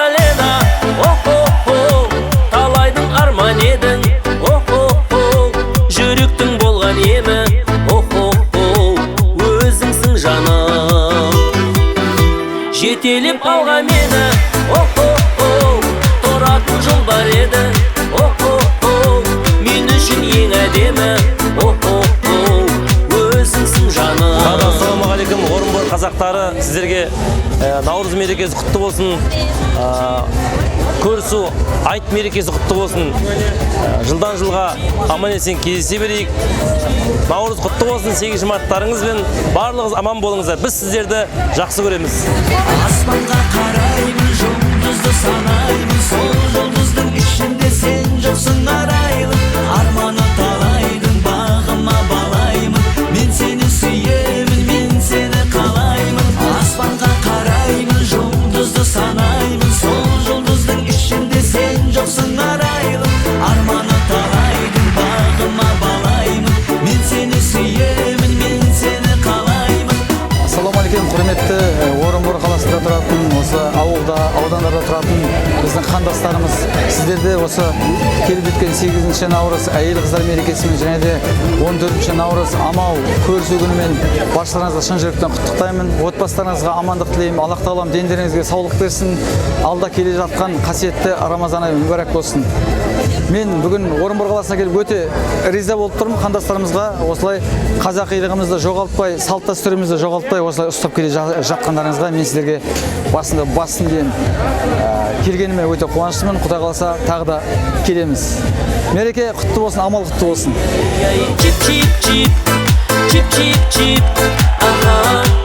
Магдалена, о-хо-хо, талайдың арман едің, о-хо-хо, жүректің болған емі, о-хо-хо, өзіңсің жаным. Жетелеп алға мені, о-хо-хо, тұратын жол бар еді, о-хо-хо, мен үшін ең әдемі, о-хо-хо, өзіңсің жаным. Ассалаумағалейкум, Орынбор қазақтары, сіздерге Наурыз мерекесі құтты болсын. Көрісу айт мерекесі құтты болсын. Жылдан жылға аман есен кездесе берейік. Наурыз құтты болсын, 8 марттарыңызбен барлығыз аман болыңыздар. Біз сіздерді жақсы көреміз. Аспанға қараймын, жұлдызды санаймын, сол жұлдыздың ішінде сен жоқсың арайлым. Арманы талайдың бағыма балаймын, мен сені сүйемін, мен сені қалаймын. Аспанға қараймын, жұлдызды санаймын, сол жұлдыздың ішінде сен жоқсың арайлым. Арманы талайдың бағыма балаймын, мен сені сүйемін, мен сені қалаймын. Ассалаумағалейкум, құрметті Орынбор қаласында тұратын, осы ауылда, аудандарда тұратын біздің қандастарымыз, сіздерде осы келіп жеткен 8 наурыз әйел қыздар мерекесімен және де 14 наурыз амал көрісу күнімен баршаларыңызға шын жүректен құттықтаймын. Отбасыларыңызға амандық тілеймін. Аллах тағалам дендеріңізге саулық берсін. Алда келе жатқан қасиетті Рамазан айы мүбәрәк болсын. Мен бүгін Орынбор қаласына келіп өте риза болып тұрмын. Қандастарымызға осылай қазақилығымызды жоғалтпай, салт дәстүрімізді жоғалтпай осылай ұстап келе жатқандарыңызға мен сіздерге бассын дейін. Келгеніме өте қуаныштымын. Құдай қаласа тағы да келеміз. Мереке құтты болсын, амал құтты болсын. Чип-чип-чип, чип-чип-чип, аха.